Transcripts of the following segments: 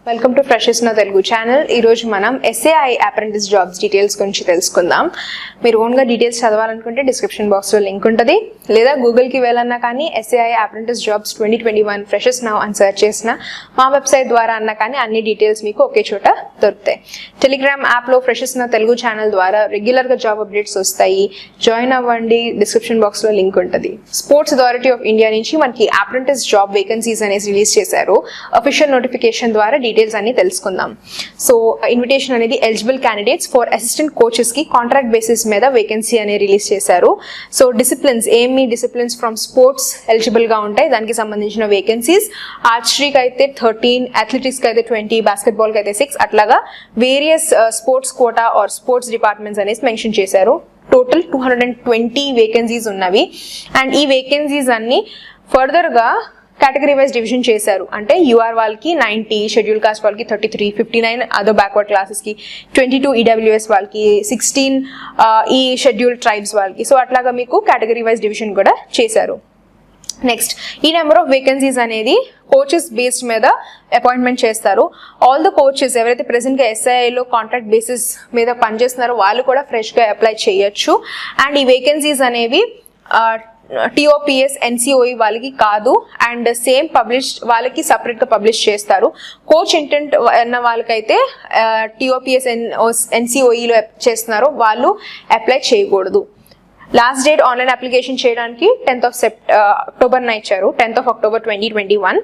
Welcome to ఫ్రెషెస్ నా Telugu channel. ఈరోజు మనం SAI అప్రెంటిస్ జాబ్స్ డీటెయిల్స్ గురించి తెలుసుకుందాం. మీరు ఓన్గా డీటెయిల్స్ చదవాలనుకుంటే డిస్క్రిప్షన్ బాక్స్లో లింక్ ఉంటుంది, లేదా గూగుల్కి వెళ్ళన్నా కానీ SAI అప్రెంటిస్ జాబ్స్ 2021 ఫ్రెషెస్ నౌ అని సెర్చ్ చేసిన మా వెబ్సైట్ ద్వారా అన్నా కానీ అన్ని డీటెయిల్స్ మీకు ఒకే చోట దొరుకుతాయి. టెలిగ్రామ్ యాప్లో ఫ్రెషెస్ నా తెలుగు ఛానల్ ద్వారా రెగ్యులర్గా జాబ్ అప్డేట్స్ వస్తాయి. జాయిన్ అవ్వండి, డిస్క్రిప్షన్ బాక్స్లో లింక్ ఉంటుంది. స్పోర్ట్స్ అథారిటీ ఆఫ్ ఇండియా నుంచి మనకి అప్రెంటిస్ జాబ్ వేకెన్సీస్ అనేసి రిలీజ్ చేశారు. అఫీషియల్ నోటిఫికేషన్ ద్వారా డీటెయిల్స్ అన్ని తెలుసుకుందాం. సో ఇన్విటేషన్ అనేది eligible candidates for assistant coaches కి కాంట్రాక్ట్ బేసిస్ మీద వేకెన్సీ అనేది రిలీజ్ చేశారు. So disciplines from sports eligible గా ఉంటాయి. దానికి సంబంధించిన వేకెన్సీస్ ఆర్చరీకి అయితే 13, అథ్లెటిక్స్ కి అయితే 20, బాస్కెట్బాల్ కి అయితే 6, అట్లాగా various sports quota or sports departments అనేసి మెన్షన్ చేశారు. టోటల్ 220 వేకెన్సీస్ ఉన్నవి. అండ్ ఈ వేకెన్సీస్ అన్ని ఫర్దర్ గా కేటగిరీ వైజ్ డివిజన్ చేశారు. అంటే యూఆర్ వాళ్ళకి 90, షెడ్యూల్ కాస్ట్ వాళ్ళకి 33, 59 అదర్ బ్యాక్వర్డ్ క్లాసెస్ కి 22, ఈడబ్ల్యూఎస్ వాళ్ళకి 16, ఈ షెడ్యూల్ ట్రైబ్స్ వాళ్ళకి. సో అట్లాగా మీకు కేటగిరీ వైజ్ డివిజన్ కూడా చేశారు. నెక్స్ట్, ఈ నెంబర్ ఆఫ్ వేకెన్సీస్ అనేది కోచెస్ బేస్డ్ మీద అపాయింట్మెంట్ చేస్తారు. ఆల్ ద కోచెస్ ఎవరైతే ప్రెసెంట్ గా SIIలో కాంట్రాక్ట్ బేసిస్ మీద పనిచేస్తున్నారో వాళ్ళు కూడా ఫ్రెష్ గా అప్లై చేయొచ్చు. అండ్ ఈ వేకెన్సీస్ అనేవి TOPS, NCOE వాళ్ళకి కాదు. అండ్ సేమ్ పబ్లిష్ వాళ్ళకి సపరేట్ గా పబ్లిష్ చేస్తారు. కోచ్ ఇంటెంట్ అన్న వాళ్ళకైతే TOPS, NCOEలో చేస్తున్నారు, వాళ్ళు అప్లై చేయకూడదు. లాస్ట్ డేట్ ఆన్లైన్ అప్లికేషన్ చేయడానికి 10th of October ఇచ్చారు, 10th of October 2021.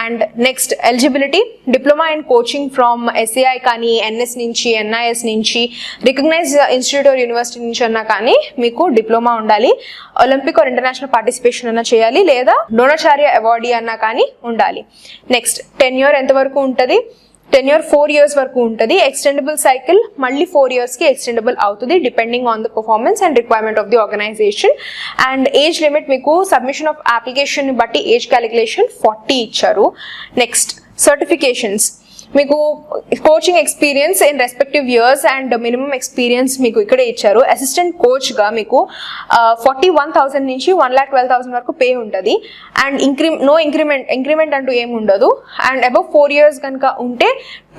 And next, eligibility diploma in coaching from SAI కానీ NS నుంచి, NIS నుంచి, రికగ్నైజ్ ఇన్స్టిట్యూట్ ఆర్ యూనివర్సిటీ నుంచి అన్నా కానీ మీకు డిప్లొమా ఉండాలి. ఒలింపిక్ ఆర్ ఇంటర్నేషనల్ పార్టిసిపేషన్ అన్నా చేయాలి, లేదా ద్రోణాచార్య అవార్డీ అన్నా కానీ ఉండాలి. నెక్స్ట్, టెన్యూర్ ఎంతవరకు ఉంటుంది? టెన్యూర్ 4 years వరకు ఉంటుంది. ఎక్స్టెండబుల్ సైకిల్ మళ్ళీ 4 years కి ఎక్స్టెండబుల్ అవుతుంది, depending on the performance and requirement of the organisation. And age limit మీకు సబ్మిషన్ ఆఫ్ అప్లికేషన్ బట్టి ఏజ్ క్యాలిక్యులేషన్ 40 ఇచ్చారు. నెక్స్ట్, సర్టిఫికేషన్స్ మీకు coaching experience in respective years and minimum experience మీకు ఇక్కడే ఇచ్చారు. అసిస్టెంట్ కోచ్ గా మీకు 41,000 నుంచి 1,12,000 వరకు పే ఉంటుంది. అండ్ ఇంక్రిమెంట్ అంటూ ఏమి ఉండదు. అండ్ అబౌవ్ 4 years కనుక ఉంటే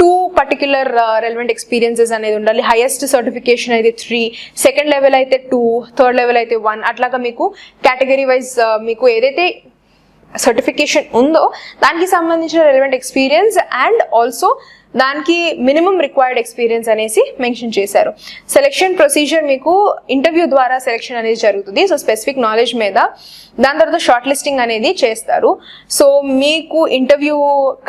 2 పర్టిక్యులర్ రెలవెంట్ ఎక్స్పీరియన్సెస్ అనేది ఉండాలి. హైయెస్ట్ సర్టిఫికేషన్ అయితే 3, సెకండ్ లెవెల్ అయితే 2, థర్డ్ లెవెల్ అయితే 1, అట్లాగా మీకు కేటగిరీ వైజ్ మీకు ఏదైతే సర్టిఫికేషన్ ఉందో దానికి సంబంధించిన రెలవెంట్ ఎక్స్పీరియన్స్ అండ్ ఆల్సో దానికి మినిమం రిక్వైర్డ్ ఎక్స్పీరియన్స్ అనేసి మెన్షన్ చేశారు. సెలెక్షన్ ప్రొసీజర్ మీకు ఇంటర్వ్యూ ద్వారా సెలెక్షన్ అనేది జరుగుతుంది. సో స్పెసిఫిక్ నాలెడ్జ్ మీద, దాని తర్వాత షార్ట్ లిస్టింగ్ అనేది చేస్తారు. సో మీకు ఇంటర్వ్యూ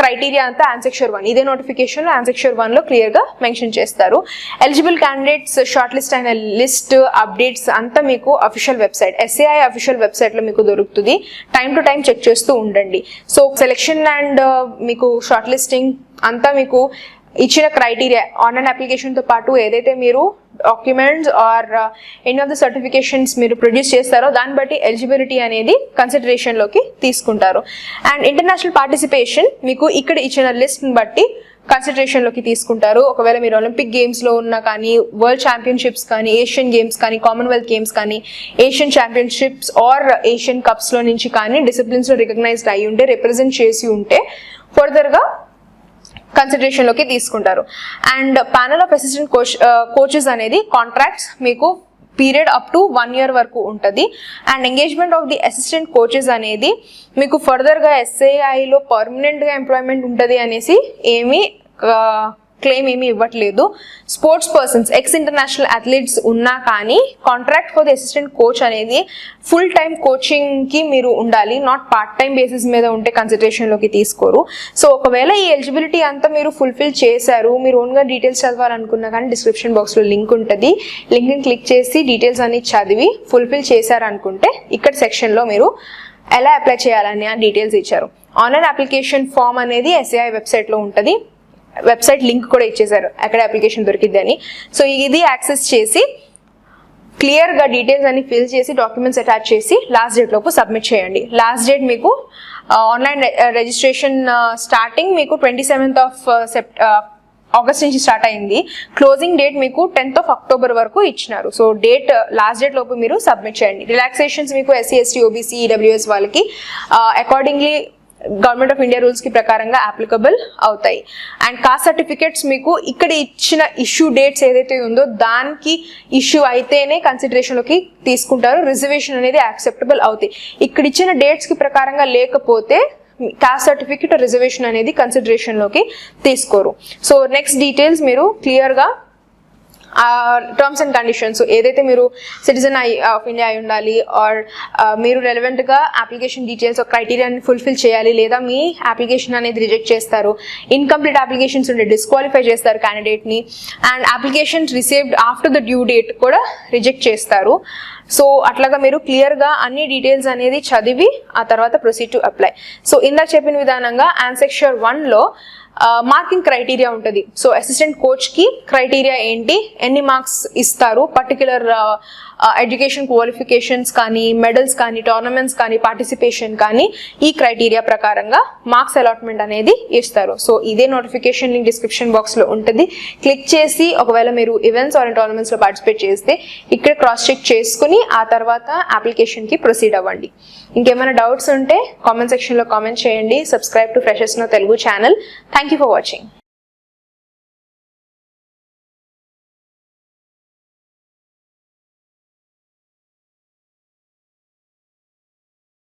క్రైటీరియా అంతా ఆన్సెక్చర్ 1, ఇదే నోటిఫికేషన్ ఆన్సెక్చర్ 1లో క్లియర్ గా మెన్షన్ చేస్తారు. ఎలిజిబుల్ క్యాండిడేట్స్ షార్ట్ లిస్ట్ అయిన లిస్ట్ అప్డేట్స్ అంతా మీకు official website, SAI official website లో మీకు దొరుకుతుంది. టైం టు టైం చెక్ చేస్తూ ఉండండి. సో సెలెక్షన్ అండ్ మీకు షార్ట్ లిస్టింగ్ అంతా మీకు ఇచ్చిన క్రైటీరియా, ఆన్లైన్ అప్లికేషన్ తో పాటు ఏదైతే మీరు documents or any of the certifications మీరు ప్రొడ్యూస్ చేస్తారో దాన్ని బట్టి ఎలిజిబిలిటీ అనేది కన్సిడరేషన్ లోకి తీసుకుంటారు. అండ్ ఇంటర్నేషనల్ పార్టిసిపేషన్ మీకు ఇక్కడ ఇచ్చిన లిస్ట్ ని బట్టి కన్సిడరేషన్ లోకి తీసుకుంటారు. ఒకవేళ మీరు ఒలింపిక్ గేమ్స్ లో ఉన్నా కానీ, వరల్డ్ ఛాంపియన్షిప్స్ కానీ, ఏషియన్ గేమ్స్ కానీ, కామన్వెల్త్ గేమ్స్ కానీ, Asian championships or Asian cups లో నుంచి కానీ డిసిప్లిన్స్ లో రికగ్నైజ్డ్ అయ్యి ఉంటే, రిప్రజెంట్ చేసి ఉంటే ఫర్దర్ గా కన్సిడరేషన్ లోకి తీసుకుంటారు. And panel of assistant coaches అనేది కాంట్రాక్ట్స్ మీకు పీరియడ్ అప్ టు 1 year వరకు ఉంటుంది. And engagement of the assistant coaches అనేది మీకు ఫర్దర్ గా SAIలో పర్మనెంట్ గా ఎంప్లాయ్మెంట్ ఉంటుంది అనేసి క్లెయిమ్ ఏమీ ఇవ్వట్లేదు. Sports persons, X international athletes ఉన్నా కానీ contract for the assistant coach అనేది ఫుల్ టైం కోచింగ్ కి మీరు ఉండాలి, నాట్ పార్ట్ టైం బేసిస్ మీద ఉంటే కన్సిడరేషన్ లోకి తీసుకోరు. సో ఒకవేళ ఈ ఎలిజిబిలిటీ అంతా మీరు ఫుల్ఫిల్ చేశారు, మీరు ఓన్ గా డీటెయిల్స్ చదవాలనుకున్నా కానీ డిస్క్రిప్షన్ బాక్స్ లో లింక్ ఉంటుంది. లింక్ ని క్లిక్ చేసి డీటెయిల్స్ అన్ని చదివి ఫుల్ఫిల్ చేశారనుకుంటే ఇక్కడ సెక్షన్ లో మీరు ఎలా అప్లై చేయాలని ఆ డీటెయిల్స్ ఇచ్చారు. ఆన్లైన్ అప్లికేషన్ ఫామ్ అనేది SAI వెబ్సైట్ లో ఉంటుంది. వెబ్సైట్ లింక్ కూడా ఇచ్చేసారు ఎక్కడ అప్లికేషన్ దొరికిద్ది అని. సో ఇది యాక్సెస్ చేసి క్లియర్ గా డీటెయిల్స్ అన్ని ఫిల్ చేసి డాక్యుమెంట్స్ అటాచ్ చేసి లాస్ట్ డేట్ లోపు సబ్మిట్ చేయండి. లాస్ట్ డేట్ మీకు ఆన్లైన్ రిజిస్ట్రేషన్ స్టార్టింగ్ మీకు 27th of August నుంచి స్టార్ట్ అయింది. క్లోజింగ్ డేట్ మీకు 10th of October వరకు ఇచ్చినారు. సో లాస్ట్ డేట్ లోపు మీరు సబ్మిట్ చేయండి. రిలాక్సేషన్స్ మీకు SC, ST, OBC, EWS వాళ్ళకి accordingly government of India rules కి ప్రకారంగా అప్లికబుల్ అవుతాయి. అండ్ కాస్ట్ సర్టిఫికేట్స్ మీకు ఇక్కడ ఇచ్చిన ఇష్యూ డేట్స్ ఏదైతే ఉందో దానికి ఇష్యూ అయితేనే కన్సిడరేషన్ లోకి తీసుకుంటారు, రిజర్వేషన్ అనేది యాక్సెప్టబుల్ అవుతాయి. ఇక్కడ ఇచ్చిన డేట్స్ కి ప్రకారంగా లేకపోతే కాస్ట్ సర్టిఫికేట్ రిజర్వేషన్ అనేది కన్సిడరేషన్ లోకి తీసుకోరు. సో నెక్స్ట్ డీటెయిల్స్ మీరు క్లియర్ గా టర్మ్స్ అండ్ కండిషన్స్ ఏదైతే మీరు సిటిజన్ ఆఫ్ ఇండియా అయి ఉండాలి, ఆర్ మీరు రెలవెంట్ గా అప్లికేషన్ డీటెయిల్స్ క్రైటీరియాని ఫుల్ఫిల్ చేయాలి, లేదా మీ అప్లికేషన్ అనేది రిజెక్ట్ చేస్తారు, ఇన్కంప్లీట్ అప్లికేషన్స్ ఉంటే డిస్క్వాలిఫై చేస్తారు క్యాండిడేట్ ని, and applications received after the due date కూడా రిజెక్ట్ చేస్తారు. సో అట్లాగా మీరు క్లియర్ గా అన్ని డీటెయిల్స్ అనేది చదివి ఆ తర్వాత ప్రొసీడ్ టు అప్లై. సో ఇందాక చెప్పిన విధానంగా ఆన్సెక్షర్ 1 లో మార్కింగ్ క్రైటీరియా ఉంటుంది. సో అసిస్టెంట్ కోచ్ కి క్రైటీరియా ఏంటి, ఎన్ని మార్క్స్ ఇస్తారు, పర్టికులర్ ఎడ్యుకేషన్ క్వాలిఫికేషన్స్ కానీ, మెడల్స్ కానీ, టోర్నమెంట్స్ కానీ, పార్టిసిపేషన్ కానీ ఈ క్రైటీరియా ప్రకారంగా మార్క్స్ అలాట్మెంట్ అనేది ఇస్తారు. సో ఇదే నోటిఫికేషన్ లింక్ డిస్క్రిప్షన్ బాక్స్ లో ఉంటుంది. క్లిక్ చేసి ఒకవేళ మీరు ఈవెంట్స్ ఆర్ టోర్నమెంట్స్ లో పార్టిసిపేట్ చేస్తే ఇక్కడ క్రాస్ చెక్ చేసుకుని ఆ తర్వాత అప్లికేషన్ కి ప్రొసీడ్ అవ్వండి. ఇంకేమైనా డౌట్స్ ఉంటే కామెంట్ సెక్షన్ లో కామెంట్ చేయండి. Subscribe to freshers now Telugu channel. Thank you for watching.